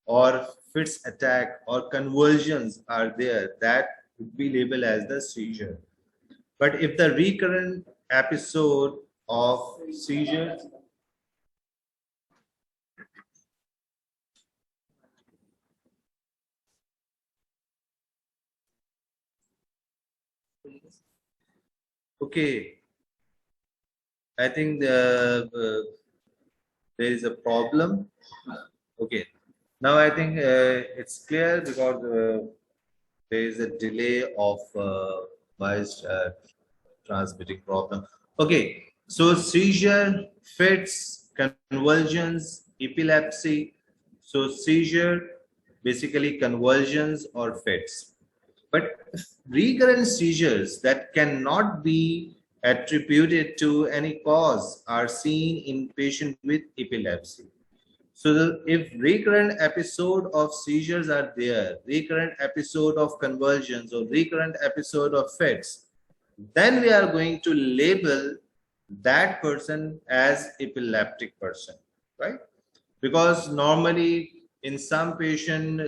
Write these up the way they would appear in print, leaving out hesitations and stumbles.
or fits attack or convulsions are there, that would be labeled as the seizure. But if the recurrent episode of seizures, okay, I think there is a problem. Okay, now I think it's clear because there is a delay of voice transmitting problem. Okay, so seizure, fits, convulsions, epilepsy. So seizure, basically convulsions or fits. But recurrent seizures that cannot be attributed to any cause are seen in patients with epilepsy. So if recurrent episode of seizures are there, recurrent episode of convulsions or recurrent episode of fits, then we are going to label that person as epileptic person, right? Because normally in some patient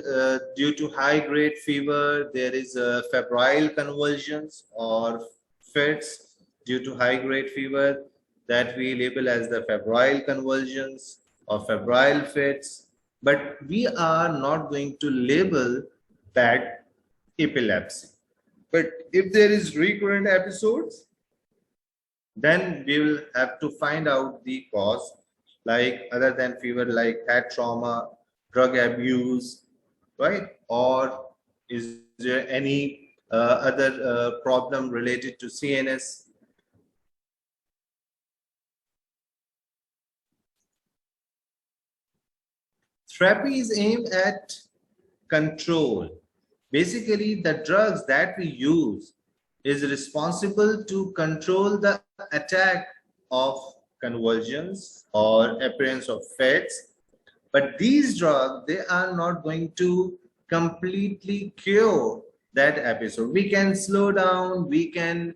due to high grade fever, there is febrile convulsions or fits due to high grade fever, that we label as the febrile convulsions or febrile fits, but we are not going to label that epilepsy. But if there is recurrent episodes, then we will have to find out the cause, like other than fever, like head trauma, drug abuse, right? Or is there any other problem related to CNS? Therapy is aimed at control. Basically, the drugs that we use is responsible to control the attack of convulsions or appearance of fits. But these drugs, they are not going to completely cure that episode. We can slow down, we can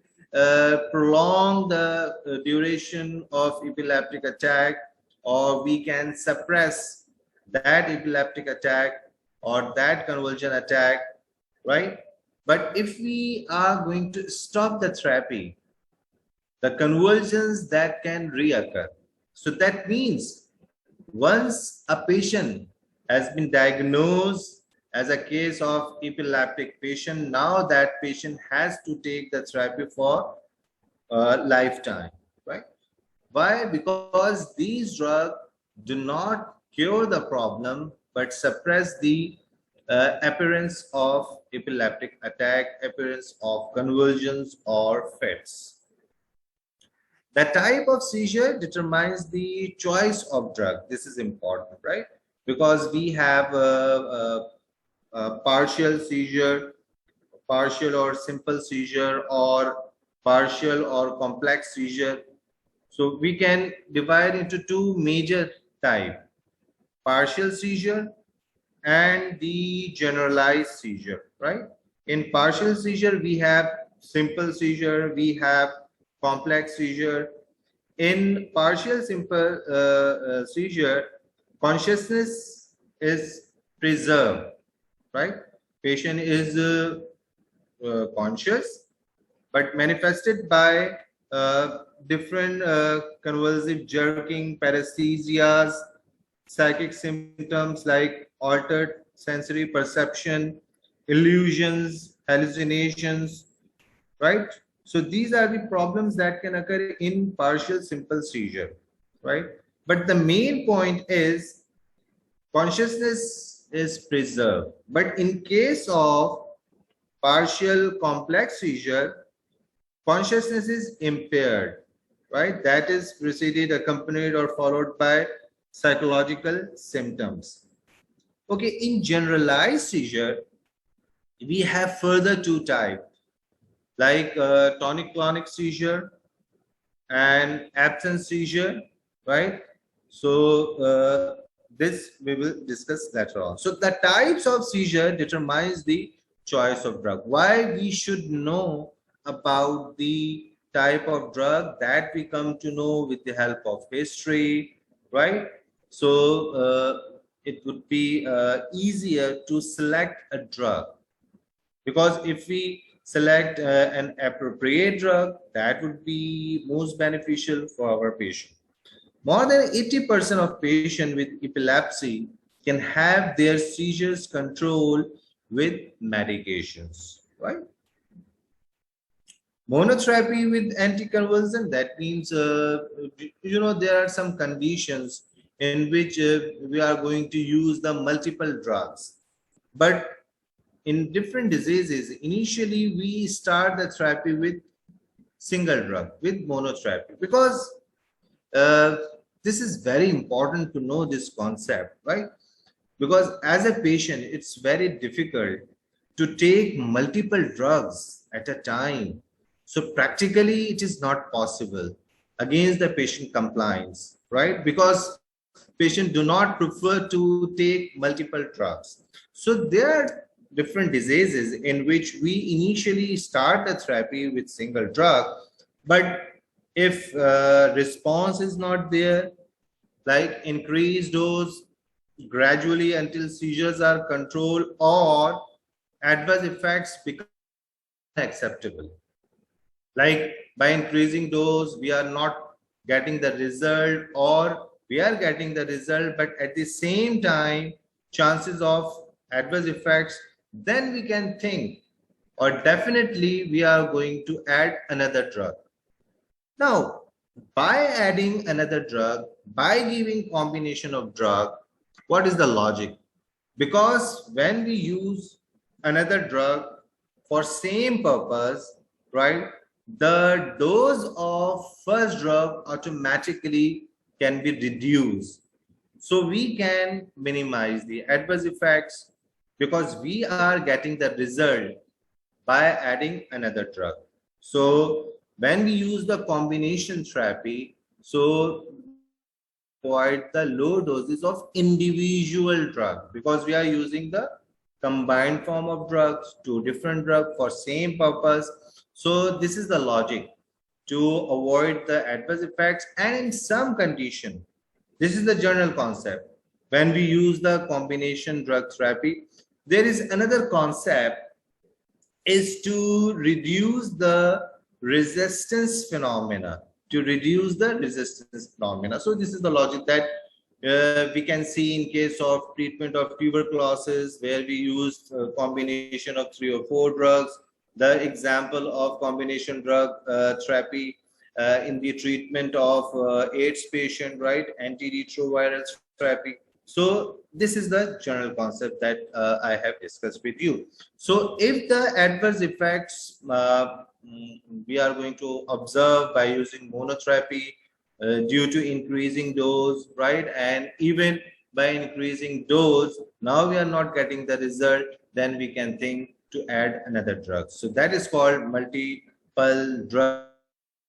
prolong the duration of epileptic attack, or we can suppress that epileptic attack or that convulsion attack, right? But if we are going to stop the therapy, the convulsions that can reoccur. So that means once a patient has been diagnosed as a case of epileptic patient, now that patient has to take the therapy for a lifetime, right? Why? Because these drugs do not cure the problem, but suppress the appearance of epileptic attack, appearance of convulsions or fits. The type of seizure determines the choice of drug. This is important, right? Because we have a partial seizure, partial or simple seizure, or partial or complex seizure. So we can divide into two major types: partial seizure and the generalized seizure, right? In partial seizure, we have simple seizure, we have complex seizure. In partial simple seizure, consciousness is preserved, right? Patient is conscious, but manifested by different convulsive jerking, paresthesias, psychic symptoms like altered sensory perception, illusions, hallucinations, right? So these are the problems that can occur in partial simple seizure, right? But the main point is consciousness is preserved. But in case of partial complex seizure, consciousness is impaired, right? That is preceded, accompanied, or followed by psychological symptoms. Okay, in generalized seizure, we have further two types, like tonic-clonic seizure and absence seizure, right? So this we will discuss later on. So the types of seizure determines the choice of drug. Why we should know about the type of drug, that we come to know with the help of history, right? So it would be easier to select a drug, because if we select an appropriate drug, that would be most beneficial for our patient. More than 80% of patients with epilepsy can have their seizures controlled with medications, right? Monotherapy with anticonvulsant, that means, there are some conditions in which we are going to use the multiple drugs. But in different diseases, initially we start the therapy with single drug, with monotherapy, because uh, this is very important to know this concept, right? Because as a patient, it's very difficult to take multiple drugs at a time. So practically, it is not possible against the patient compliance, right? Because patients do not prefer to take multiple drugs. So there are different diseases in which we initially start the therapy with single drug, but if response is not there, like increase dose gradually until seizures are controlled or adverse effects become acceptable. Like by increasing dose, we are not getting the result, or we are getting the result, but at the same time, chances of adverse effects, then we can think, or definitely we are going to add another drug. Now, by adding another drug, by giving combination of drug, what is the logic? Because when we use another drug for same purpose, right, the dose of first drug automatically can be reduced. So we can minimize the adverse effects because we are getting the result by adding another drug. So when we use the combination therapy, so avoid the low doses of individual drug, because we are using the combined form of drugs, two different drugs for same purpose. So this is the logic to avoid the adverse effects. And in some condition, this is the general concept. When we use the combination drug therapy, there is another concept, is to reduce the resistance phenomena, So this is the logic that we can see in case of treatment of tuberculosis, where we use a combination of 3 or 4 drugs. The example of combination drug therapy in the treatment of AIDS patient, right? Antiretroviral therapy. So this is the general concept that I have discussed with you. So if the adverse effects we are going to observe by using monotherapy due to increasing dose, right? And even by increasing dose, now we are not getting the result, then we can think to add another drug. So that is called multiple drug,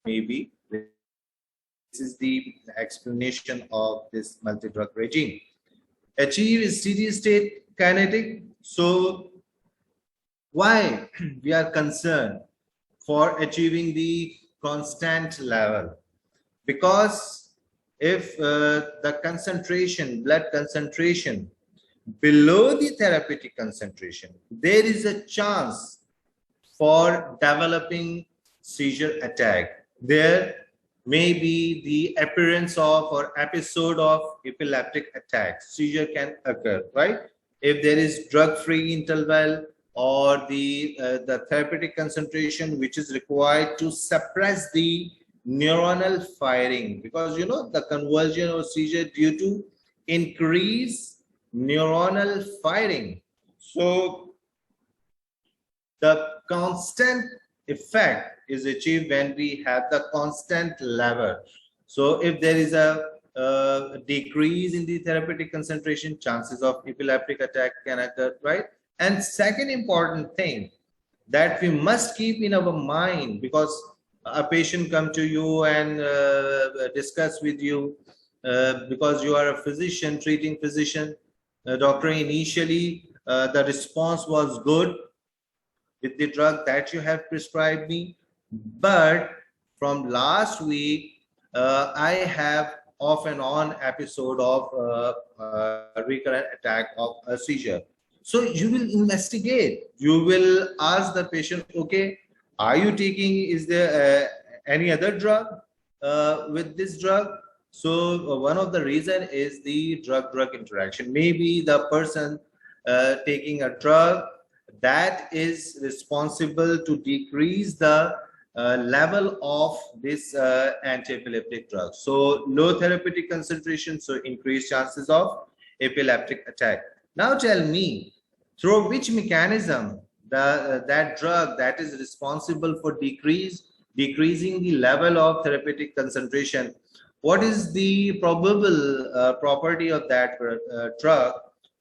maybe. This is the explanation of this multi-drug regime. Achieve steady state kinetic. So why we are concerned for achieving the constant level? Because if the concentration, blood concentration below the therapeutic concentration, there is a chance for developing seizure attack. There may be the appearance of or episode of epileptic attack. Seizure can occur, right? If there is drug-free interval or the therapeutic concentration which is required to suppress the neuronal firing, because the convulsion or seizure due to increase neuronal firing. So the constant effect is achieved when we have the constant level. So if there is a decrease in the therapeutic concentration, chances of epileptic attack can occur, right? And second important thing that we must keep in our mind, because a patient come to you and discuss with you because you are a physician, treating physician, doctor, initially the response was good with the drug that you have prescribed me, but from last week I have off and on episode of recurrent attack of a seizure. So you will investigate. You will ask the patient, okay, are you taking, is there any other drug with this drug? So one of the reason is the drug-drug interaction. Maybe the person taking a drug that is responsible to decrease the level of this anti-epileptic drug. So low therapeutic concentration, so increased chances of epileptic attack. Now tell me, through which mechanism that drug that is responsible for decreasing the level of therapeutic concentration, what is the probable property of that drug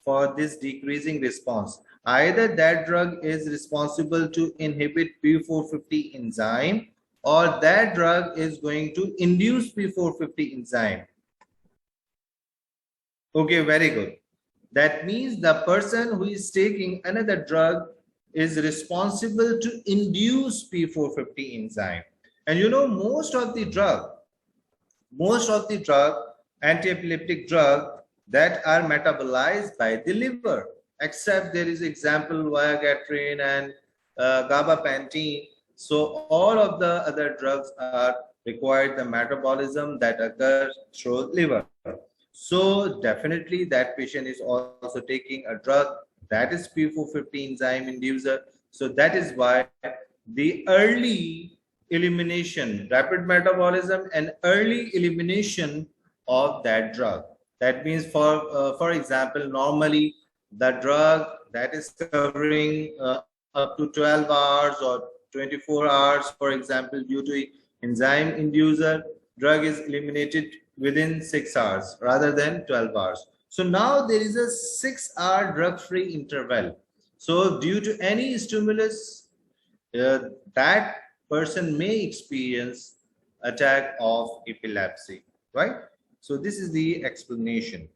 for this decreasing response? Either that drug is responsible to inhibit P450 enzyme, or that drug is going to induce P450 enzyme. Okay, very good. That means the person who is taking another drug is responsible to induce P450 enzyme. And you know, most of the drug, anti-epileptic drug that are metabolized by the liver, except there is example Viagra and gabapentin. So all of the other drugs are required the metabolism that occurs through liver. So definitely that patient is also taking a drug that is P450 enzyme inducer. So that is why the early elimination, rapid metabolism and early elimination of that drug. That means for example, normally the drug that is covering up to 12 hours or 24 hours, for example, due to enzyme inducer, drug is eliminated within 6 hours rather than 12 hours. So now there is a 6-hour drug-free interval. So due to any stimulus, that person may experience attack of epilepsy, right? So this is the explanation.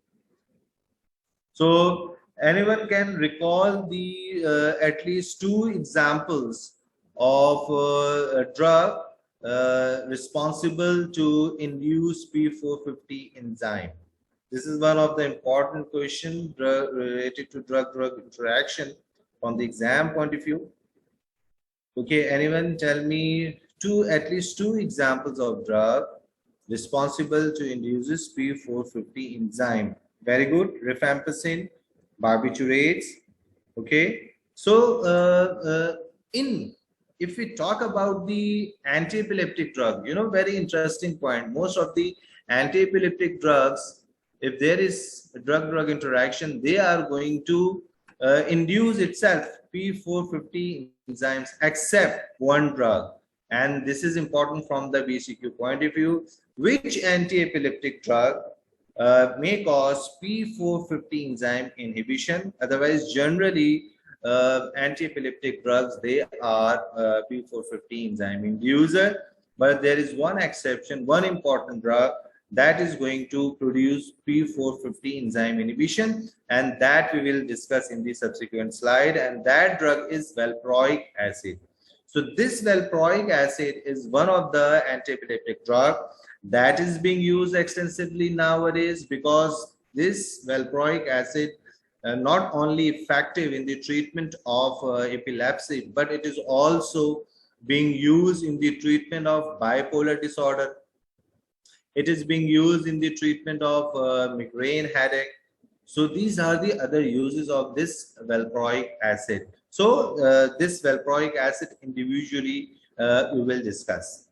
So anyone can recall the at least 2 examples of a drug responsible to induce P450 enzyme. This is one of the important questions related to drug-drug interaction from the exam point of view. Okay, anyone tell me at least two examples of drug responsible to induce P450 enzyme. Very good. Rifampicin, barbiturates. Okay. So if we talk about the anti-epileptic drug, you know, very interesting point. Most of the anti-epileptic drugs, if there is a drug-drug interaction, they are going to induce itself P450 enzymes, except one drug. And this is important from the BCQ point of view. Which anti-epileptic drug may cause P450 enzyme inhibition? Otherwise, generally, anti-epileptic drugs, they are P450 enzyme inducer. But there is one exception, one important drug that is going to produce P450 enzyme inhibition, and that we will discuss in the subsequent slide. And that drug is valproic acid. So this valproic acid is one of the anti-epileptic drug that is being used extensively nowadays, because this valproic acid not only effective in the treatment of epilepsy, but it is also being used in the treatment of bipolar disorder. It is being used in the treatment of migraine headache. So these are the other uses of this valproic acid. So this valproic acid individually we will discuss.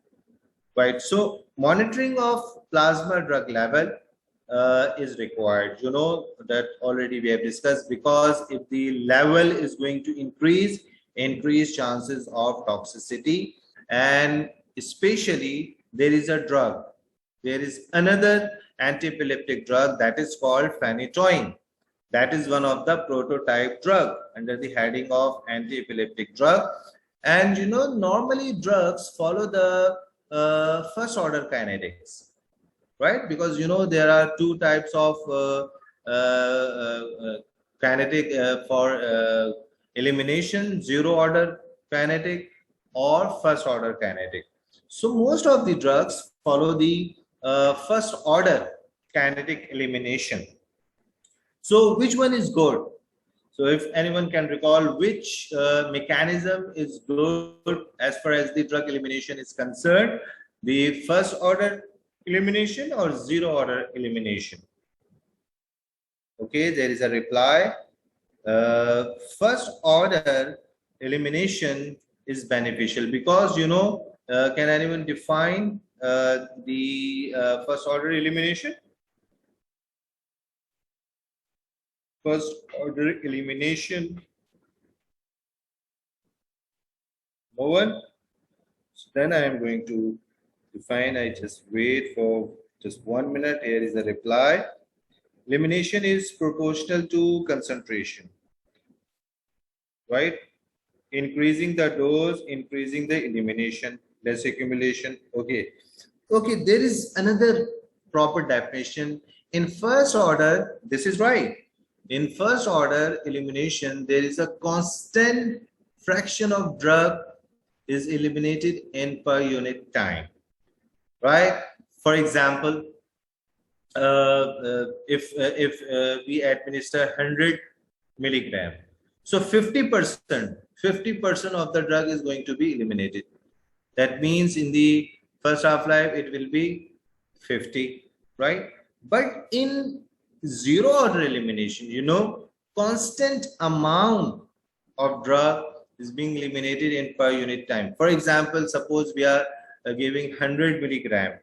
Right. So monitoring of plasma drug level is required. You know that already we have discussed, because if the level is going to increase chances of toxicity. And especially there is a drug, there is another anti-epileptic drug that is called Phenytoin. That is one of the prototype drug under the heading of anti-epileptic drug. And you know, normally drugs follow the first order kinetics, right? Because you know there are two types of kinetic for elimination: zero order kinetic or first order kinetic. So most of the drugs follow the first order kinetic elimination. So which one is good? So if anyone can recall which mechanism is good as far as the drug elimination is concerned, the first order elimination or zero order elimination? Okay, there is a reply. First order elimination is beneficial because, can anyone define the first order elimination? First order elimination. No one? So then I am going to define. I just wait for just 1 minute. Here is a reply. Elimination is proportional to concentration, right? Increasing the dose, increasing the elimination, less accumulation. Okay. Okay, there is another proper definition. In first order, this is right. In first order elimination, there is a constant fraction of drug is eliminated in per unit time, right? For example, if we administer 100 milligram, so 50% of the drug is going to be eliminated. That means in the first half-life it will be 50, right? But in zero order elimination, constant amount of drug is being eliminated in per unit time. For example, suppose we are giving 100 milligram,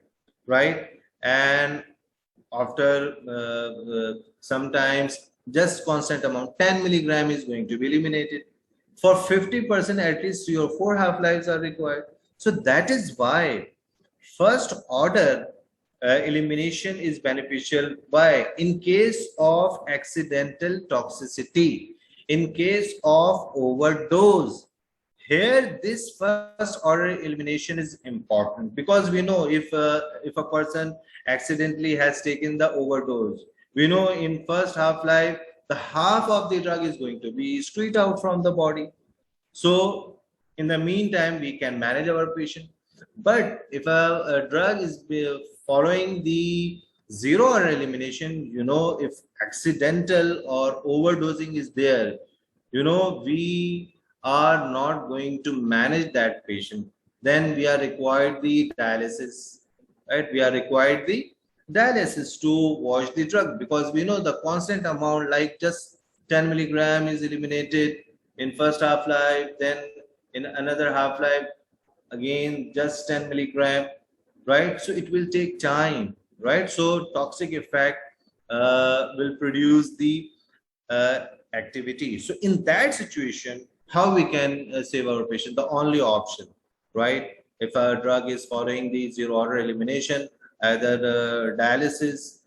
right? And after sometimes just constant amount 10 milligram is going to be eliminated. For 50%, at least 3 or 4 half-lives are required. So that is why first order elimination is beneficial. Why? In case of accidental toxicity, in case of overdose, here this first order elimination is important, because we know if a person accidentally has taken the overdose, we know in first half-life the half of the drug is going to be straight out from the body. So in the meantime we can manage our patient. But if a drug is following the zero order elimination, if accidental or overdosing is there, we are not going to manage that patient. Then we are required the dialysis, right? We are required the dialysis to wash the drug, because we know the constant amount, like just 10 milligram is eliminated in first half-life, then in another half-life again just 10 milligram, right? So it will take time, right? So toxic effect will produce the activity. So in that situation, how we can save our patient? The only option, right? If a drug is following the zero order elimination, either the dialysis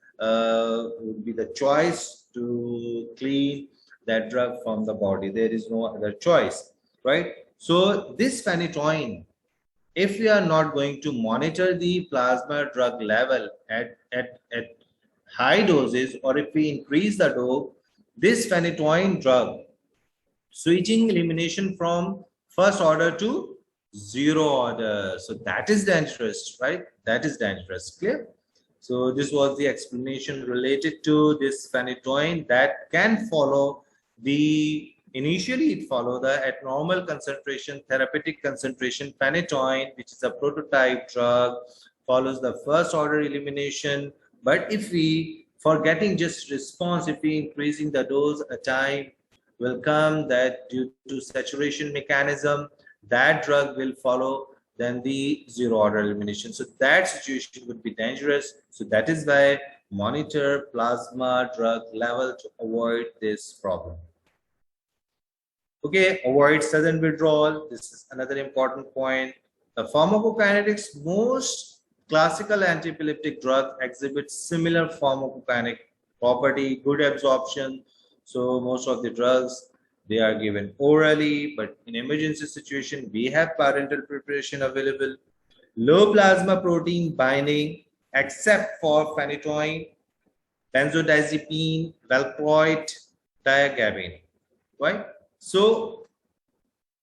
would be the choice to clean that drug from the body. There is no other choice, right? So this phenytoin, if we are not going to monitor the plasma drug level at high doses, or if we increase the dose, this phenytoin drug switching elimination from first order to zero order. So that is dangerous, right? That is dangerous. Clear? So this was the explanation related to this phenytoin that can follow the, initially it follow the at normal concentration, therapeutic concentration phenytoin, which is a prototype drug, follows the first order elimination. But if we, for getting just response, if we increasing the dose, a time will come that due to saturation mechanism, that drug will follow then the zero order elimination. So that situation would be dangerous. So that is why monitor plasma drug level to avoid this problem. Okay, avoid sudden withdrawal. This is another important point. The pharmacokinetics, most classical anti-epileptic drugs exhibit similar pharmacokinetic property, good absorption. So most of the drugs, they are given orally, but in emergency situation, we have parenteral preparation available. Low plasma protein binding, except for phenytoin, benzodiazepine, valproate, diagabine, right? So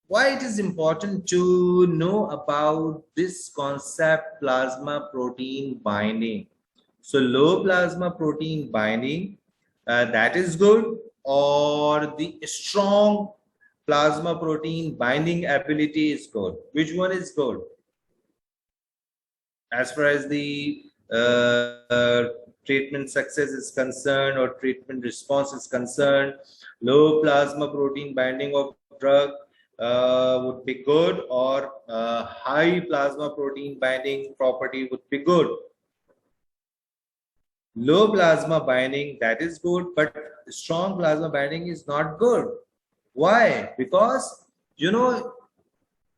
why it is important to know about this concept, plasma protein binding? So low plasma protein binding, that is good, or the strong plasma protein binding ability is good? Which one is good? As far as the treatment success is concerned or treatment response is concerned, low plasma protein binding of drug would be good, or high plasma protein binding property would be good. Low plasma binding, that is good, but strong plasma binding is not good. Why? Because there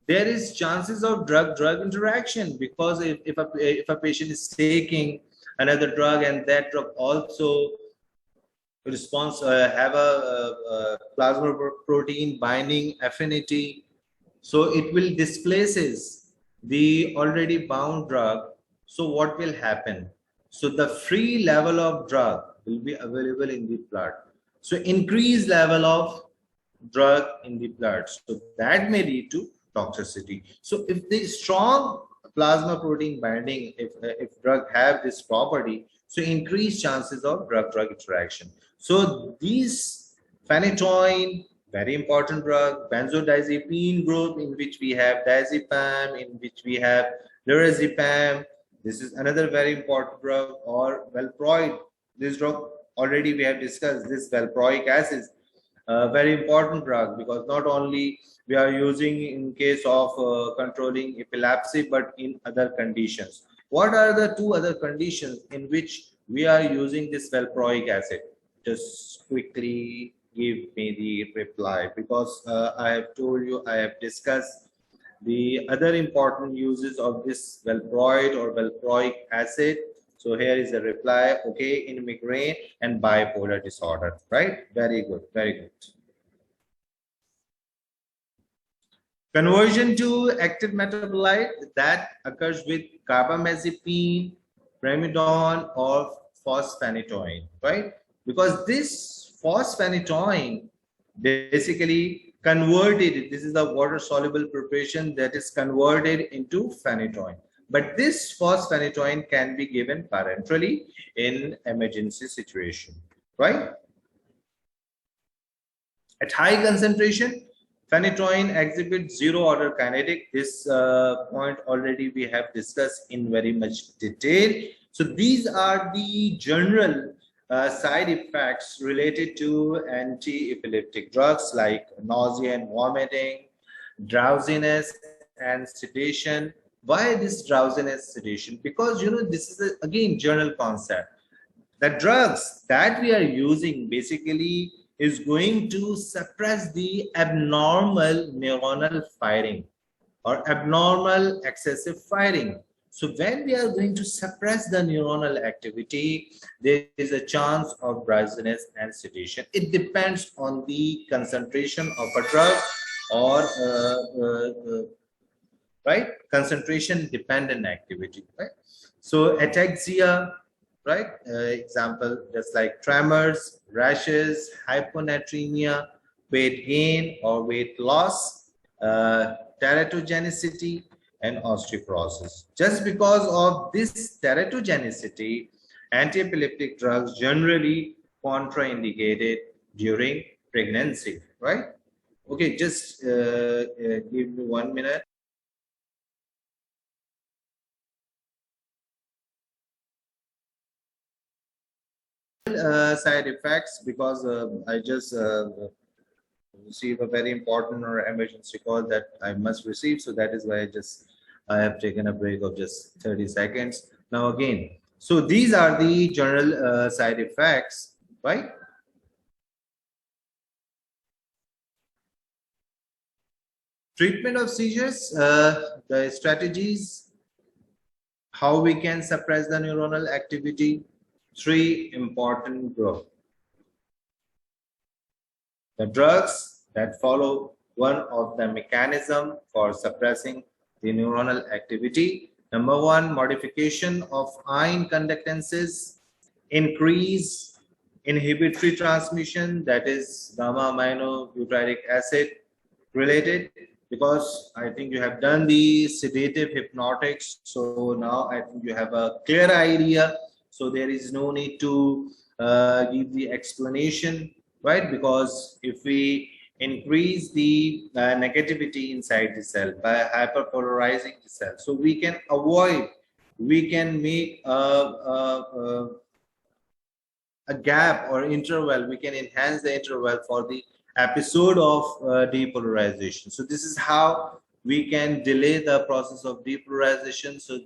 is chances of drug-drug interaction, because if a patient is taking another drug and that drug also response have a plasma protein binding affinity, so it will displaces the already bound drug. So what will happen? So the free level of drug will be available in the blood, so increased level of drug in the blood, so that may lead to toxicity. So if the strong plasma protein binding, if drug have this property, so increased chances of drug-drug interaction. So these phenytoin, very important drug, benzodiazepine group, in which we have diazepam, in which we have lorazepam. This is another very important drug, or valproate. This drug already we have discussed. This valproic acid, very important drug, because not only we are using in case of controlling epilepsy, but in other conditions. What are the two other conditions in which we are using this valproic acid? Just quickly give me the reply, because I have told you, I have discussed the other important uses of this valproate or valproic acid. So here is the reply. Okay, in migraine and bipolar disorder, right? Very good, very good. Conversion to active metabolite, that occurs with carbamazepine, Phenytoin, or phosphenytoin, right? Because this phosphenytoin basically converted, this is a water soluble preparation that is converted into phenytoin. But this phosphenytoin can be given parenterally in emergency situation, right? At high concentration, phenytoin exhibits zero order kinetic. This point already we have discussed in very much detail. So these are the general side effects related to anti-epileptic drugs, like nausea and vomiting, drowsiness and sedation. Why this drowsiness, sedation? Because this is again general concept. The drugs that we are using basically is going to suppress the abnormal neuronal firing or abnormal excessive firing. So when we are going to suppress the neuronal activity, there is a chance of drowsiness and sedation. It depends on the concentration of a drug, or right, concentration dependent activity, right? So ataxia, right? Example, just like tremors, rashes, hyponatremia, weight gain or weight loss, teratogenicity, and osteoporosis. Just because of this teratogenicity, anti-epileptic drugs generally contraindicated during pregnancy, right? Okay, just give me 1 minute. Side effects, because I just receive a very important or emergency call that I must receive, so that is why I have taken a break of just 30 seconds. Now again, so these are the general side effects, right? Treatment of seizures, the strategies, how we can suppress the neuronal activity. Three important groups. The drugs that follow one of the mechanism for suppressing the neuronal activity. Number one, modification of ion conductances, increase inhibitory transmission, that is gamma aminobutyric acid related, because I think you have done the sedative hypnotics, so now I think you have a clear idea. So there is no need to give the explanation, right? Because if we increase the negativity inside the cell by hyperpolarizing the cell, so we can avoid, we can make a gap or interval, we can enhance the interval for the episode of depolarization. So this is how we can delay the process of depolarization. So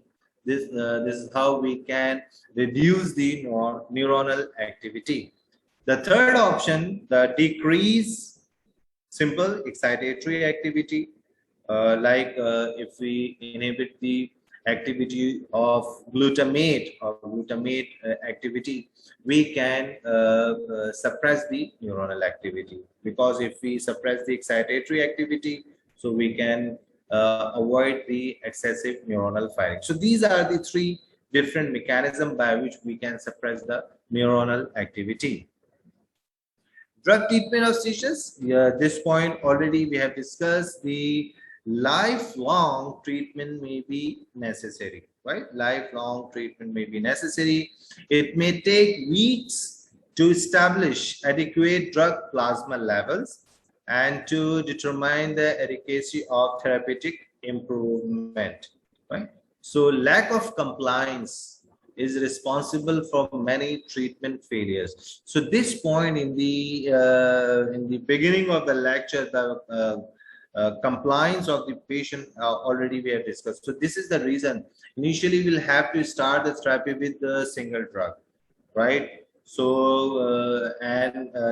this is how we can reduce the neuronal activity. The third option, the decrease simple excitatory activity, if we inhibit the activity of glutamate or glutamate activity, we can suppress the neuronal activity. Because if we suppress the excitatory activity, so we can avoid the excessive neuronal firing. So these are the three different mechanisms by which we can suppress the neuronal activity. Drug treatment of seizures. Yeah, this point already we have discussed. The lifelong treatment may be necessary, right? Lifelong treatment may be necessary. It may take weeks to establish adequate drug plasma levels and to determine the efficacy of therapeutic improvement, right? So lack of compliance is responsible for many treatment failures. So this point in the beginning of the lecture, the compliance of the patient already we have discussed. So this is the reason initially we'll have to start the therapy with the single drug, right? So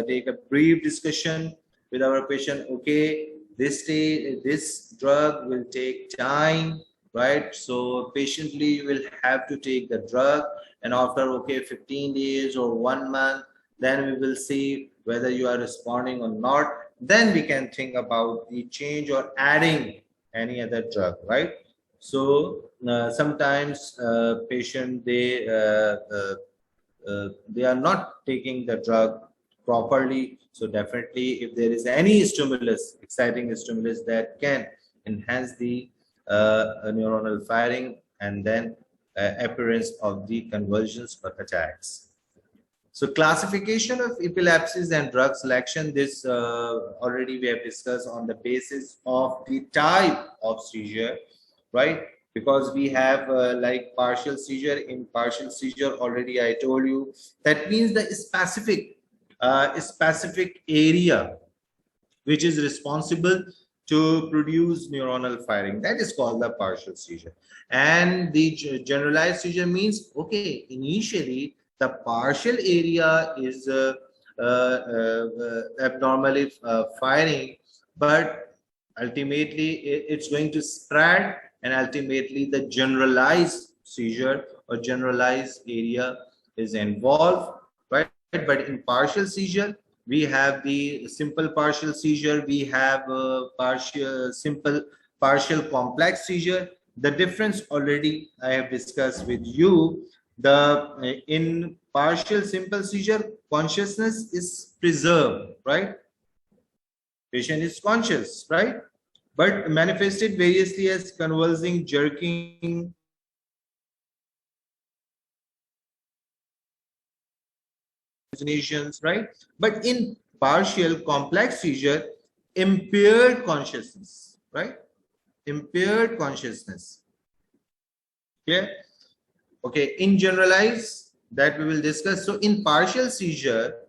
take a brief discussion with our patient. Okay, this drug will take time, right? So patiently you will have to take the drug, and after 15 days or 1 month, then we will see whether you are responding or not. Then we can think about the change or adding any other drug, right? So sometimes patient they are not taking the drug properly. So definitely if there is any stimulus, exciting stimulus that can enhance the neuronal firing and then appearance of the convulsions or attacks. So classification of epilepsies and drug selection, this already we have discussed on the basis of the type of seizure, right? Because we have like partial seizure. In partial seizure, already I told you, that means the specific area which is responsible to produce neuronal firing, that is called the partial seizure. And the generalized seizure means, okay, initially the partial area is abnormally firing, but ultimately it's going to spread, and ultimately the generalized seizure or generalized area is involved, right? But in partial seizure, we have the simple partial seizure, we have partial complex seizure. The difference already I have discussed with you. In partial simple seizure, consciousness is preserved, right? Patient is conscious, right? But manifested variously as convulsing, jerking, hallucinations, right? But in partial complex seizure, impaired consciousness, right? Impaired consciousness. Clear? Okay, in generalized, that we will discuss. So in partial seizure,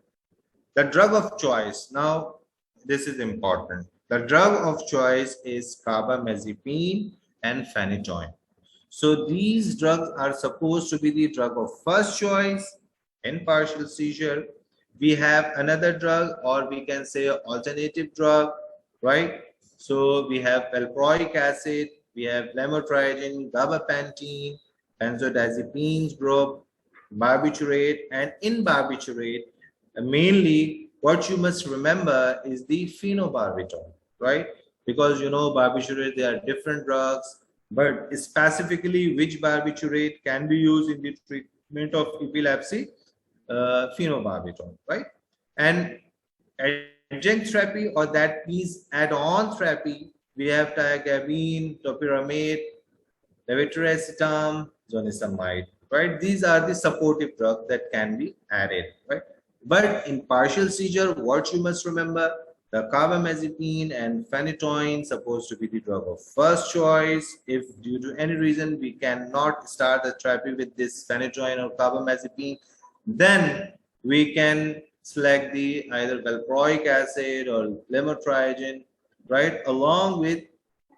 the drug of choice, now this is important. The drug of choice is carbamazepine and phenytoin. So these drugs are supposed to be the drug of first choice in partial seizure. We have another drug, or we can say alternative drug, right? So we have valproic acid, we have lamotrigine, gabapentin, benzodiazepines group, barbiturate, and in barbiturate, mainly what you must remember is the phenobarbital, right? Because you know barbiturate, they are different drugs, but specifically which barbiturate can be used in the treatment of epilepsy? Phenobarbital, right? And adjunct therapy, or that means add-on therapy, we have tiagabine, topiramate, levetiracetam, zonisamide. right? These are the supportive drugs that can be added, right? But in partial seizure, what you must remember, the carbamazepine and phenytoin supposed to be the drug of first choice. If due to any reason we cannot start the therapy with this phenytoin or carbamazepine, then we can select the either valproic acid or lamotrigine, right, along with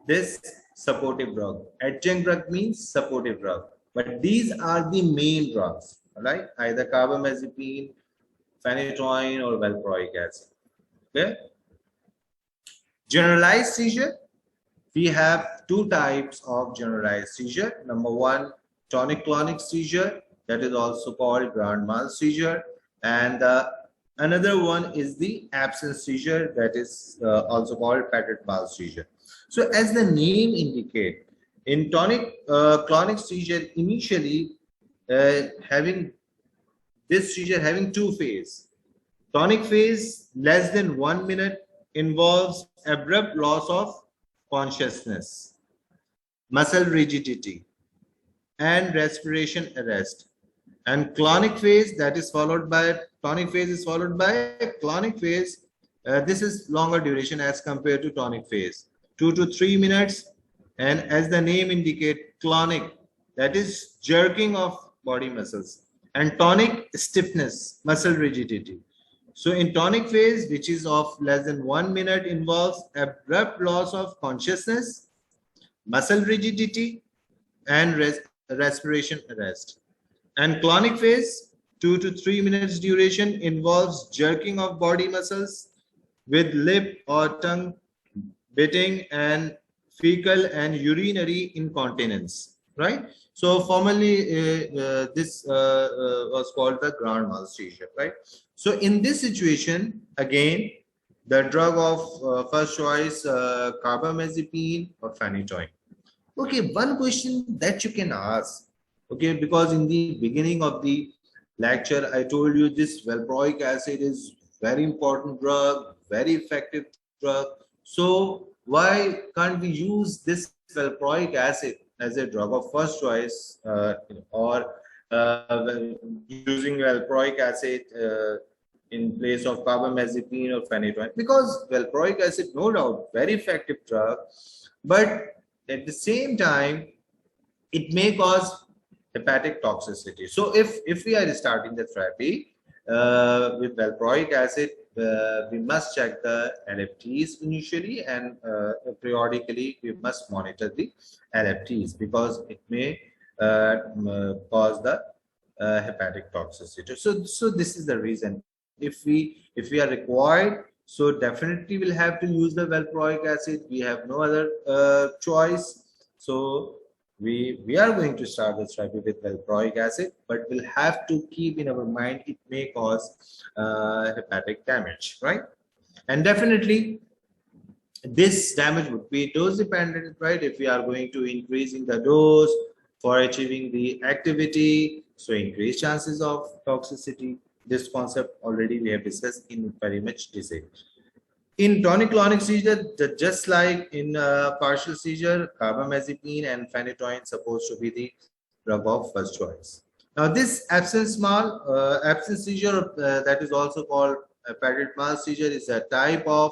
this supportive drug. Adjunct drug means supportive drug, but these are the main drugs, right? Either carbamazepine, phenytoin, or valproic acid. Okay. Generalized seizure. We have two types of generalized seizure. Number one, tonic-clonic seizure, that is also called grand mal seizure, and another one is the absence seizure, that is also called petit mal seizure. So as the name indicate, in tonic-clonic seizure, initially having this seizure having two phases. Tonic phase less than 1 minute involves abrupt loss of consciousness, muscle rigidity, and respiration arrest. And clonic phase, that is followed by tonic phase is followed by clonic phase. This is longer duration as compared to tonic phase, 2 to 3 minutes. And as the name indicate, clonic, that is jerking of body muscles, and tonic, stiffness, muscle rigidity. So in tonic phase, which is of less than 1 minute, involves abrupt loss of consciousness, muscle rigidity, and respiration arrest. And clonic phase, 2 to 3 minutes duration, involves jerking of body muscles with lip or tongue biting and fecal and urinary incontinence, right? So formerly this was called the grand mal seizure, right? So in this situation, again, the drug of first choice, carbamazepine or phenytoin. Okay, one question that you can ask, okay, because in the beginning of the lecture, I told you this valproic acid is very important drug, very effective drug. So why can't we use this valproic acid as a drug of first choice, or using valproic acid in place of carbamazepine or phenytoin? Because valproic acid, no doubt, very effective drug, but at the same time, it may cause hepatic toxicity. So if we are starting the therapy with valproic acid, we must check the LFTs initially, and periodically we must monitor the LFTs because it may cause the hepatic toxicity. So this is the reason. If we are required, so definitely we'll have to use the valproic acid. We have no other choice. So we are going to start the therapy with valproic acid, but we'll have to keep in our mind it may cause hepatic damage, right? And definitely this damage would be dose dependent, right? If we are going to increasing the dose for achieving the activity, so increased chances of toxicity. This concept already we have discussed in very much detail. In tonic-clonic seizure, just like in partial seizure, carbamazepine and phenytoin supposed to be the drug of first choice. Now, this absence seizure, that is also called petit mal seizure, is a type of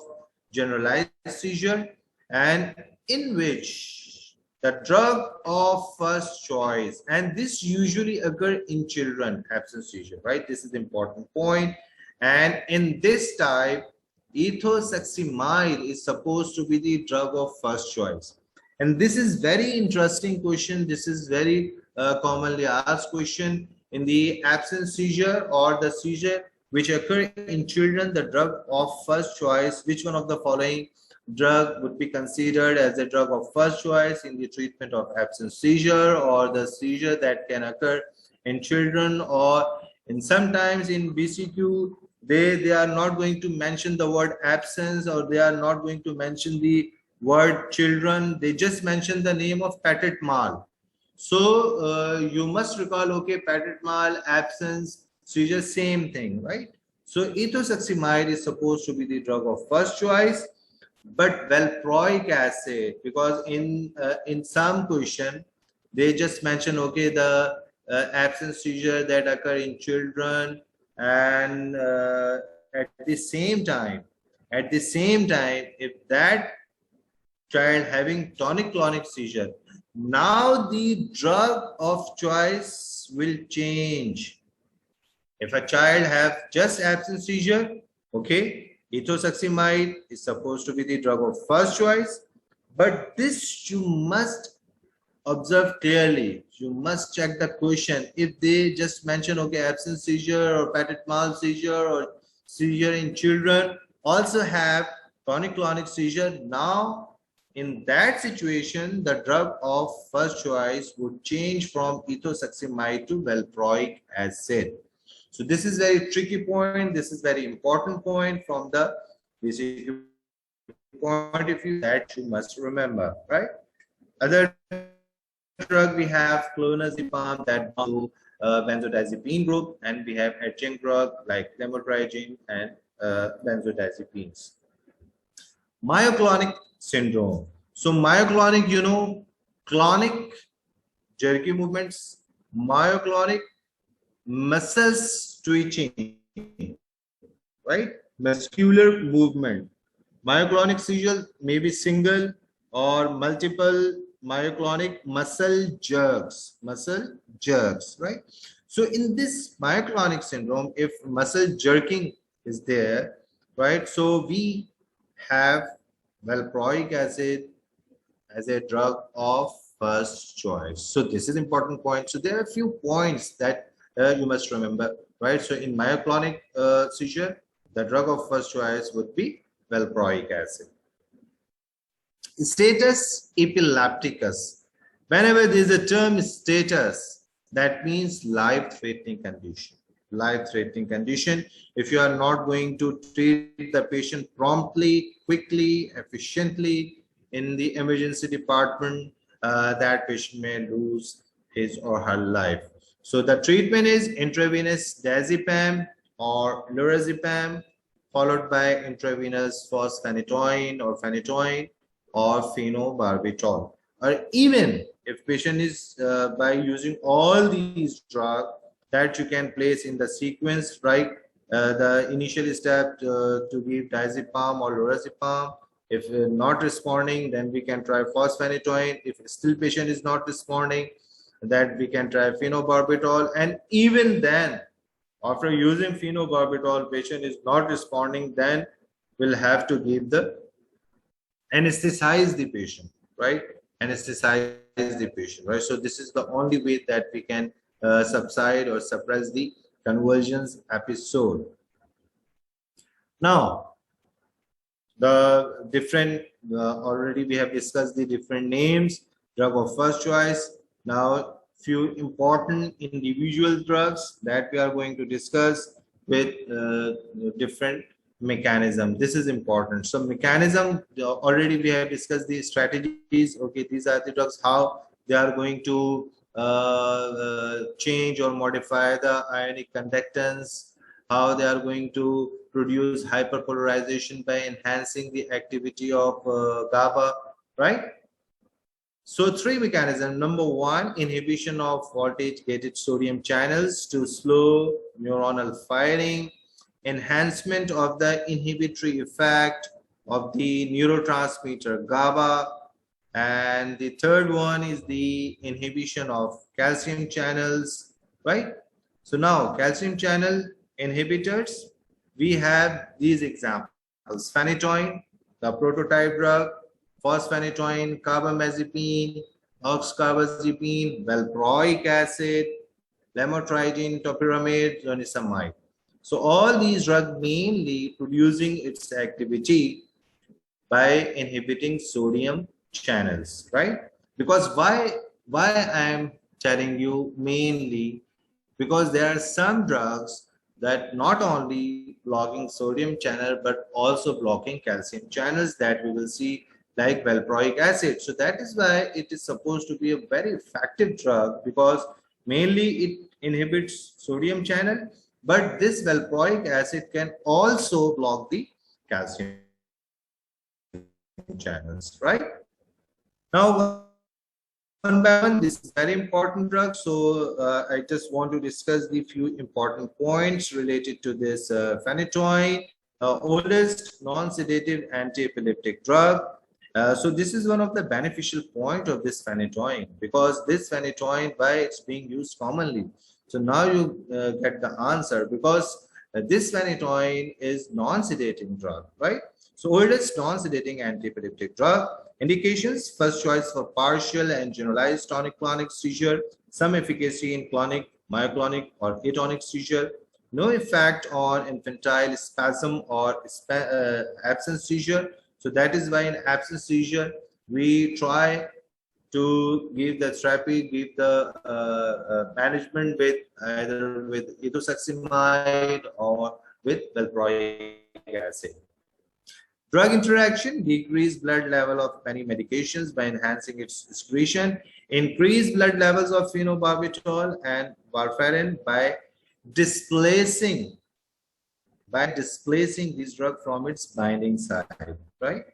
generalized seizure, and in which the drug of first choice, and this usually occur in children, absence seizure, right? This is the important point. And in this type, ethosuximide is supposed to be the drug of first choice. And this is very interesting question. This is very commonly asked question. In the absence seizure or the seizure which occur in children, the drug of first choice, which one of the following drug would be considered as a drug of first choice in the treatment of absence seizure or the seizure that can occur in children? Or in sometimes in BCQ, they are not going to mention the word absence, or they are not going to mention the word children. They just mention the name of petit mal. So you must recall, okay, petit mal, absence, seizure, same thing, right? So ethosuximide is supposed to be the drug of first choice, but valproic acid, because in some question they just mention, okay, the absence seizure that occur in children, and at the same time, if that child having tonic-clonic seizure, now the drug of choice will change. If a child have just absence seizure, okay, ethosuximide is supposed to be the drug of first choice, but this you must observe clearly. You must check the question. If they just mention, okay, absence seizure or petit mal seizure or seizure in children also have tonic-clonic seizure, now in that situation, the drug of first choice would change from ethosuximide to valproic acid. So this is very tricky point. This is very important point from the basic point of view that you must remember, right? Other drug we have clonazepam that belongs to benzodiazepine group, and we have adjunct drug like lamotrigine and benzodiazepines. Myoclonic syndrome. So myoclonic, you know, clonic jerky movements, myoclonic muscles twitching, right? Muscular movement. Myoclonic seizure may be single or multiple myoclonic muscle jerks, right? So in this myoclonic syndrome, if muscle jerking is there, right? So we have valproic acid as a drug of first choice. So this is important point. So there are a few points that you must remember, right? So in myoclonic seizure, the drug of first choice would be valproic acid. Status epilepticus. Whenever there is a term status, that means life-threatening condition. Life-threatening condition. If you are not going to treat the patient promptly, quickly, efficiently in the emergency department, that patient may lose his or her life. So the treatment is intravenous diazepam or lorazepam, followed by intravenous phenytoin or phenytoin or phenobarbital. Or even if patient is by using all these drugs that you can place in the sequence, right? The initial step to give diazepam or lorazepam. If not responding, then we can try phenytoin. If still patient is not responding, that we can try phenobarbital. And even then, after using phenobarbital, patient is not responding, then we'll have to give the anesthetize the patient, right? Anesthetize the patient, right? So this is the only way that we can subside or suppress the convulsions episode. Now, the different, already we have discussed the different names, drug of first choice. Now, few important individual drugs that we are going to discuss with different mechanism. This is important. So mechanism, already we have discussed the strategies. Okay, these are the drugs, how they are going to change or modify the ionic conductance, how they are going to produce hyperpolarization by enhancing the activity of GABA, right? So three mechanisms. Number one, inhibition of voltage-gated sodium channels to slow neuronal firing, enhancement of the inhibitory effect of the neurotransmitter GABA, and the third one is the inhibition of calcium channels, right? So now calcium channel inhibitors, we have these examples: phenytoin, the prototype drug, phosphenytoin, carbamazepine, oxcarbazepine, valproic acid, lamotrigine, topiramate, zonisamide. So all these drugs mainly producing its activity by inhibiting sodium channels, right? Because why I am telling you mainly, because there are some drugs that not only blocking sodium channel but also blocking calcium channels, that we will see, like valproic acid. So that is why it is supposed to be a very effective drug, because mainly it inhibits sodium channel, but this valproic acid can also block the calcium channels, right? Now, one by one. This is very important drug, so I just want to discuss the few important points related to this phenytoin, oldest non-sedative anti-epileptic drug. So this is one of the beneficial point of this phenytoin, because this phenytoin, why it's being used commonly. So now you get the answer, because this phenytoin is non-sedating drug, right? So oldest non-sedating anti-epileptic drug. Indications: first choice for partial and generalized tonic-clonic seizure, some efficacy in clonic, myoclonic, or atonic seizure. No effect on infantile spasm or absence seizure. So that is why in absence seizure, we try to give the therapy, give the management with either with ethosuximide or with valproic acid. Drug interaction: decrease blood level of many medications by enhancing its excretion, increase blood levels of phenobarbital and warfarin by displacing this drug from its binding site, right?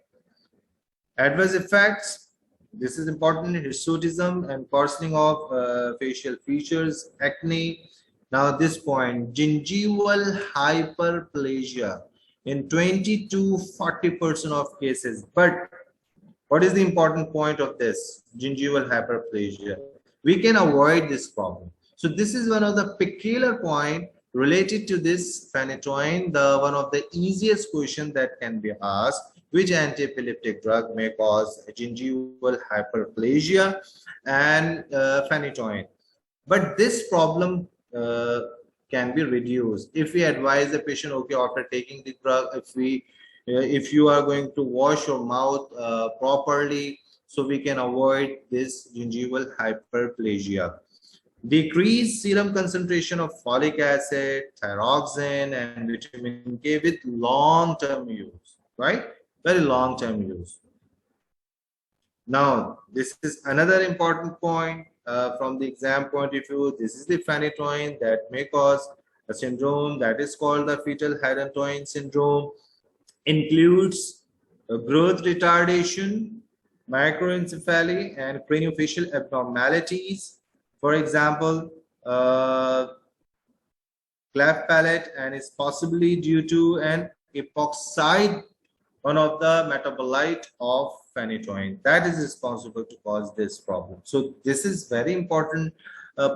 Adverse effects: this is important: hirsutism and coarsening of facial features, acne. Now this point, gingival hyperplasia in 20 to 40% of cases. But what is the important point of this gingival hyperplasia? We can avoid this problem. So this is one of the peculiar point related to this phenytoin. The one of the easiest question that can be asked: which anti-epileptic drug may cause gingival hyperplasia? And phenytoin. But this problem can be reduced if we advise the patient, okay, after taking the drug, if you are going to wash your mouth properly, so we can avoid this gingival hyperplasia. Decrease serum concentration of folic acid, thyroxine, and vitamin K with long-term use, right? Very long-term use. Now, this is another important point from the exam point of view. This is the phenytoin that may cause a syndrome that is called the fetal hydantoin syndrome. Includes growth retardation, microencephaly, and craniofacial abnormalities. For example, cleft palate, and is possibly due to an epoxide, one of the metabolite of phenytoin that is responsible to cause this problem. So this is very important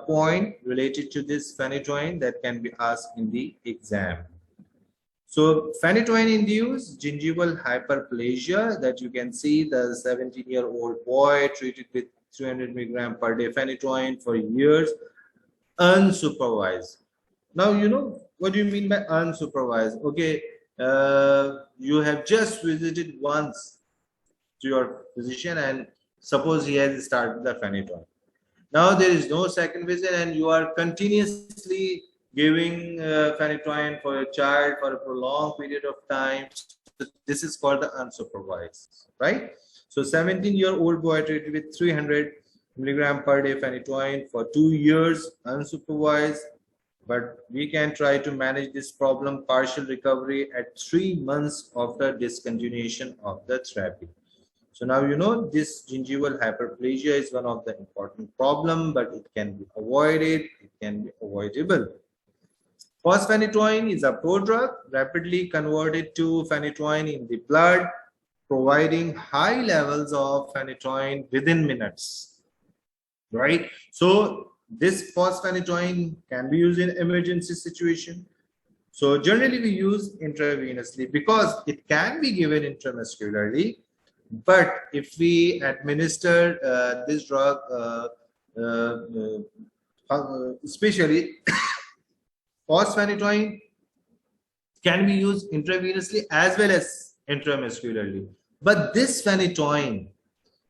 point related to this phenytoin that can be asked in the exam. So phenytoin induced gingival hyperplasia, that you can see the 17-year-old boy treated with 300 milligram per day phenytoin for years, unsupervised. Now, you know what do you mean by unsupervised? Okay, you have just visited once to your physician, and suppose he has started the phenytoin. Now there is no second visit, and you are continuously giving phenytoin for your child for a prolonged period of time. So this is called the unsupervised, right? So 17-year-old boy treated with 300 milligram per day phenytoin for 2 years, unsupervised. But we can try to manage this problem, partial recovery at 3 months after discontinuation of the therapy. So now you know this gingival hyperplasia is one of the important problem, but it can be avoided, it can be avoidable. Phenytoin is a prodrug, rapidly converted to phenytoin in the blood, providing high levels of phenytoin within minutes, right? So this phenytoin can be used in emergency situation. So generally we use intravenously because it can be given intramuscularly. But if we administer this drug, especially phenytoin, can be used intravenously as well as intramuscularly. But this phenytoin,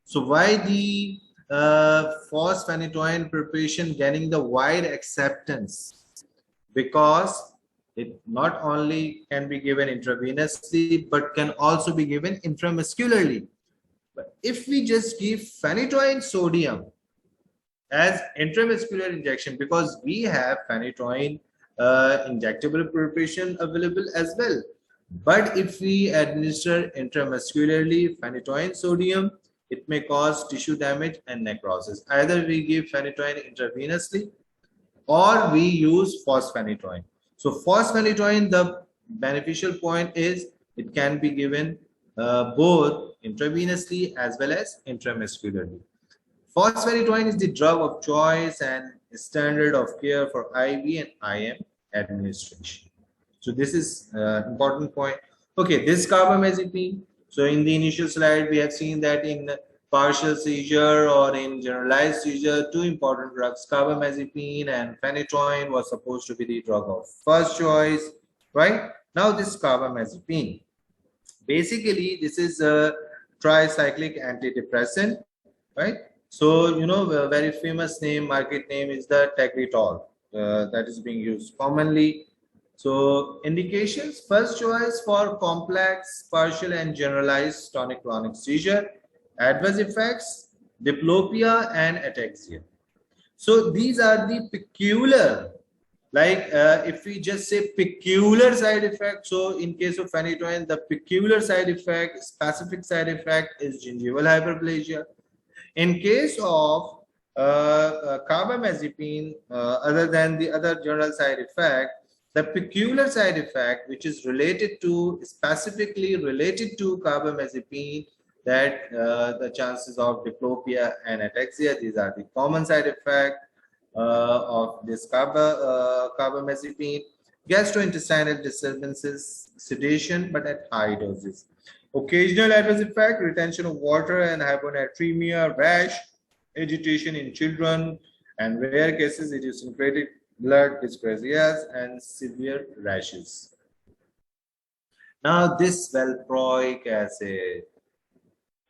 so why the phenytoin preparation gaining the wide acceptance? Because it not only can be given intravenously, but can also be given intramuscularly. But if we just give phenytoin sodium as intramuscular injection, because we have phenytoin injectable preparation available as well. But if we administer intramuscularly phenytoin sodium, it may cause tissue damage and necrosis. Either we give phenytoin intravenously or we use phosphenytoin. So phosphenytoin, the beneficial point is it can be given both intravenously as well as intramuscularly. Phosphenytoin is the drug of choice and standard of care for IV and IM administration. So this is important point. Okay, this carbamazepine. So in the initial slide, we have seen that in partial seizure or in generalized seizure, two important drugs, carbamazepine and phenytoin, was supposed to be the drug of first choice, right? Now this carbamazepine, basically this is a tricyclic antidepressant, right? So you know, a very famous name, market name is the Tegretol, that is being used commonly. So indications, first choice for complex, partial and generalized tonic-clonic seizure, adverse effects, diplopia and ataxia. So these are the peculiar, like if we just say peculiar side effect, so in case of phenytoin, the peculiar side effect, specific side effect is gingival hyperplasia. In case of carbamazepine, other than the other general side effect, the peculiar side effect, which is related to, specifically related to carbamazepine, that the chances of diplopia and ataxia, these are the common side effect of this carbamazepine. Gastrointestinal disturbances, sedation, but at high doses. Occasional adverse effect, retention of water and hyponatremia, rash, agitation in children, and rare cases, idiosyncratic blood dyscrasias and severe rashes. Now this valproic acid,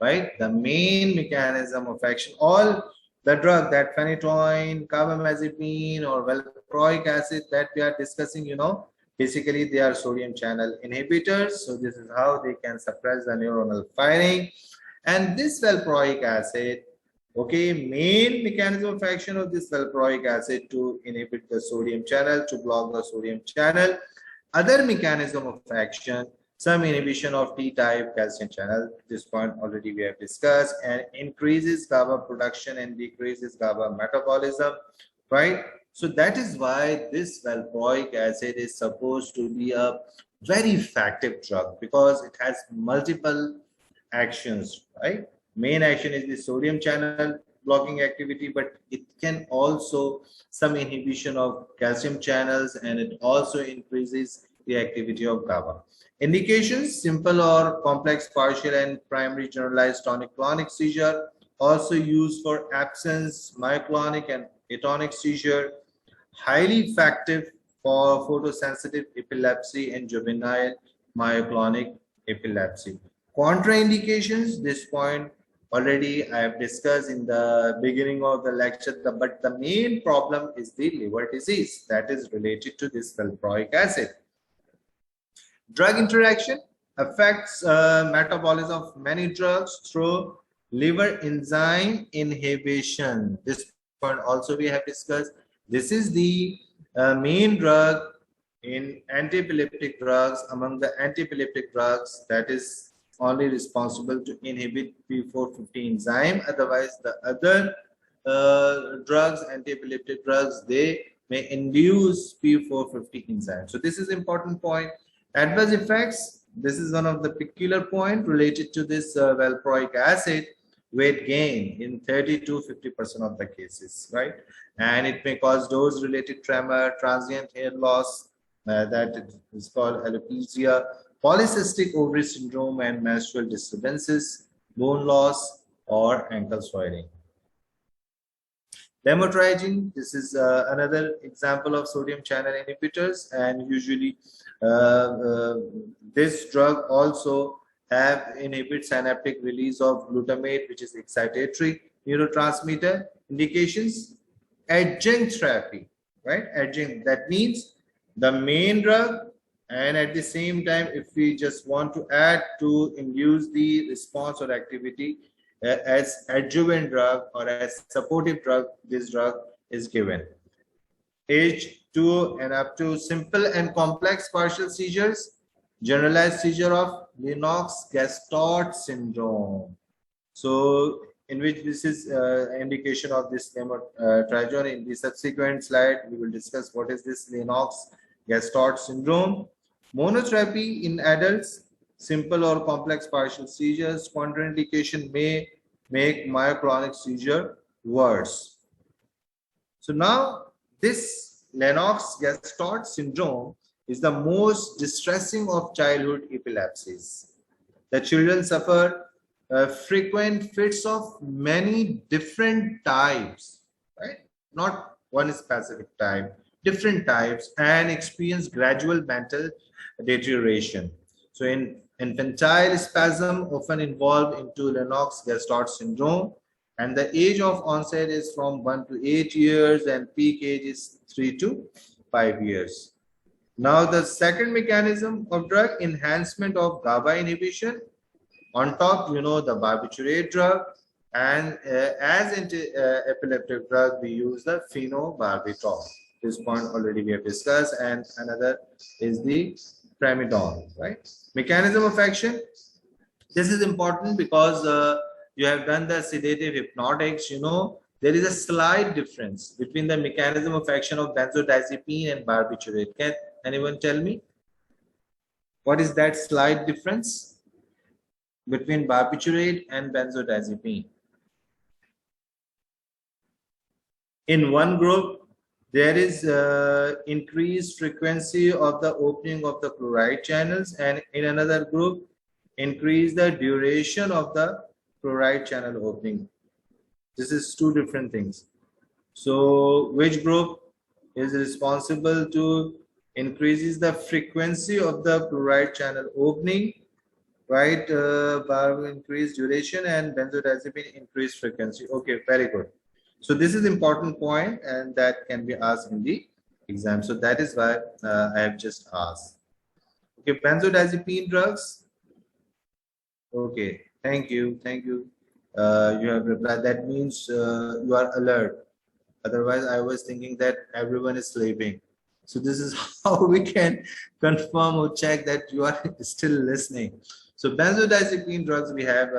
right? The main mechanism of action, all the drug, that phenytoin, carbamazepine or valproic acid that we are discussing, you know, basically they are sodium channel inhibitors. So this is how they can suppress the neuronal firing. And this valproic acid, okay, main mechanism of action of this valproic acid to inhibit the sodium channel, to block the sodium channel. Other mechanism of action, some inhibition of T-type calcium channel. This point already we have discussed, and increases GABA production and decreases GABA metabolism, right? So that is why this valproic acid is supposed to be a very effective drug, because it has multiple actions, right? Main action is the sodium channel blocking activity, but it can also some inhibition of calcium channels, and it also increases the activity of GABA. Indications, simple or complex partial and primary generalized tonic-clonic seizure, also used for absence, myoclonic and atonic seizure, highly effective for photosensitive epilepsy and juvenile myoclonic epilepsy. Contraindications, this point already I have discussed in the beginning of the lecture, but the main problem is the liver disease that is related to this valproic acid. Drug interaction affects metabolism of many drugs through liver enzyme inhibition. This point also we have discussed. This is the main drug in anti-epileptic drugs, among the anti-epileptic drugs, that is only responsible to inhibit P450 enzyme. Otherwise, the other drugs, anti-epileptic drugs, they may induce P450 enzyme. So this is important point. Adverse effects, this is one of the peculiar point related to this valproic acid, weight gain in 30 to 50% of the cases, right? And it may cause dose-related tremor, transient hair loss, that is called alopecia, polycystic ovary syndrome and menstrual disturbances, bone loss or ankle swelling. Lamotrigine, this is another example of sodium channel inhibitors, and usually this drug also inhibits synaptic release of glutamate, which is excitatory neurotransmitter. Indications, adjunct therapy, right? Adjunct, that means the main drug, and at the same time, if we just want to add to induce the response or activity, as adjuvant drug or as supportive drug, this drug is given. Age 2 and up to simple and complex partial seizures, generalized seizure of Lennox-Gastaut syndrome. So in which this is indication of this trigon. In the subsequent slide, we will discuss what is this Lennox-Gastaut syndrome. Monotherapy in adults, simple or complex partial seizures. Contraindication may make myoclonic seizure worse. So now this Lennox-Gastaut syndrome is the most distressing of childhood epilepsies. The children suffer frequent fits of many different types, right? Not one specific type, different types, and experience gradual mental deterioration. So in infantile spasm often involved into Lennox-Gastaut syndrome, and the age of onset is from 1 to 8 years and peak age is 3 to 5 years. Now the second mechanism of drug, enhancement of GABA inhibition. On top, you know, the barbiturate drug, and as epileptic drug, we use the phenobarbital. This point already we have discussed, and another is the Phenytoin, right? Mechanism of action. This is important because you have done the sedative hypnotics. You know, there is a slight difference between the mechanism of action of benzodiazepine and barbiturate. Can anyone tell me what is that slight difference between barbiturate and benzodiazepine? In one group, there is increased frequency of the opening of the chloride channels, and in another group, increase the duration of the chloride channel opening. This is two different things. So which group is responsible to increases the frequency of the chloride channel opening? Right, increased duration, and benzodiazepine increased frequency. Okay, very good. So this is important point, and that can be asked in the exam. So that is why I have just asked. Okay, benzodiazepine drugs. Okay, thank you, thank you. You have replied. That means you are alert. Otherwise, I was thinking that everyone is sleeping. So this is how we can confirm or check that you are still listening. So benzodiazepine drugs, we have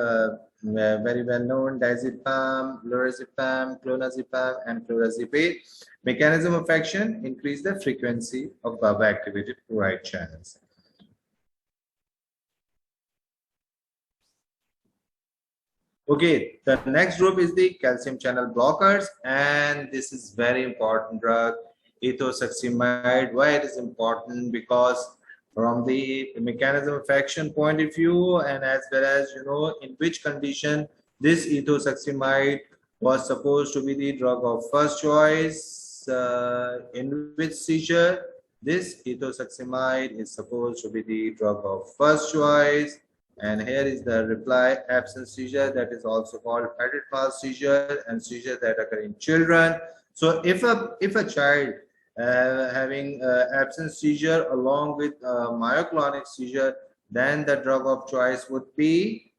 very well known diazepam, lorazepam, clonazepam, and clorazepate. Mechanism of action, increase the frequency of GABA activated chloride channels. Okay, the next group is the calcium channel blockers, and this is very important drug, ethosuximide. Why it is important? Because from the mechanism of action point of view, and as well as, you know, in which condition this ethosuximide was supposed to be the drug of first choice, in which seizure this ethosuximide is supposed to be the drug of first choice. And here is the reply: absence seizure, that is also called Phenytoin seizure, and seizure that occur in children. So if a child having absence seizure along with myoclonic seizure, then the drug of choice would be,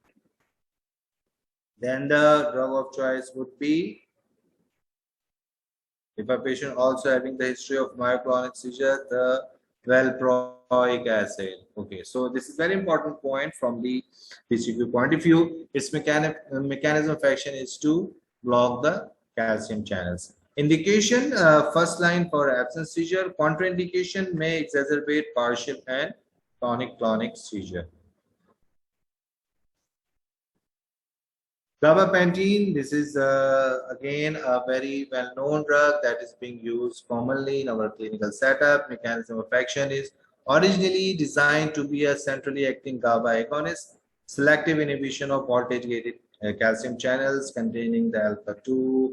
if a patient also having the history of myoclonic seizure, the valproic acid. Okay, so this is very important point from the PCQ point of view. Its mechanism of action is to block the calcium channels. Indication, first line for absence seizure. Contraindication may exacerbate partial and tonic-clonic seizure. Gabapentin, this is again a very well-known drug that is being used commonly in our clinical setup. Mechanism of action is originally designed to be a centrally acting GABA agonist, selective inhibition of voltage-gated calcium channels containing the alpha-2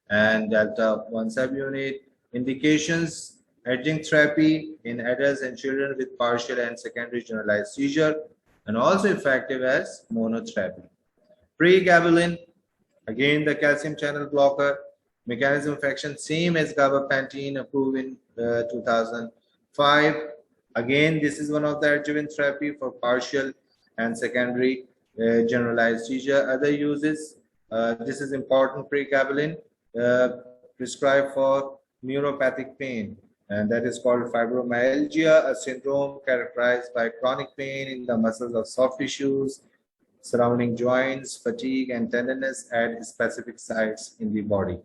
and delta-1 subunit. Indications, adjunct therapy in adults and children with partial and secondary generalized seizure, and also effective as monotherapy. Pregabalin, again the calcium channel blocker. Mechanism of action same as gabapentin, approved in 2005. Again, this is one of the adjuvant therapy for partial and secondary generalized seizure. Other uses, this is important: pregabalin prescribed for neuropathic pain, and that is called fibromyalgia, a syndrome characterized by chronic pain in the muscles of soft tissues, surrounding joints, fatigue, and tenderness at specific sites in the body.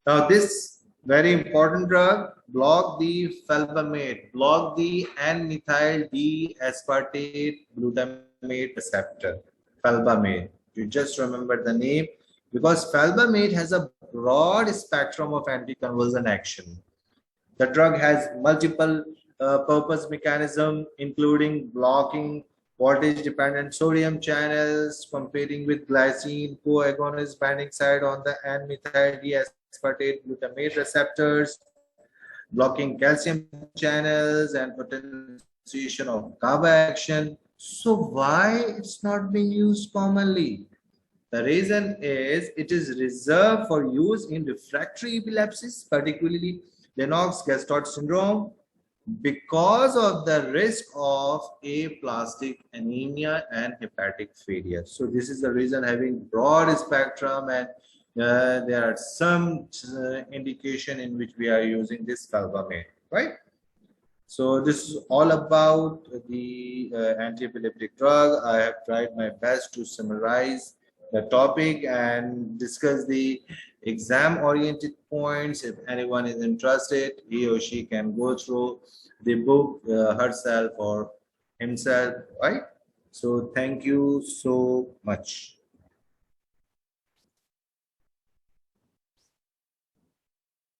Now, this very important drug block the felbamate, block the N-methyl D-aspartate glutamate receptor, felbamate. You just remember the name because felbamate has a broad spectrum of anticonvulsant action. The drug has multiple purpose mechanism, including blocking voltage-dependent sodium channels, competing with glycine coagonist binding site on the N-methyl D-aspartate glutamate receptors, blocking calcium channels, and potentiation of GABA action. So why it's not being used commonly? The reason is it is reserved for use in refractory epilepsies, particularly Lennox-Gastaut syndrome, because of the risk of aplastic anemia and hepatic failure. So this is the reason having broad spectrum, and there are some indication in which we are using this felbamate, right? So this is all about the anti-epileptic drug. I have tried my best to summarize the topic and discuss the exam-oriented points. If anyone is interested, he or she can go through the book herself or himself, right? So thank you so much.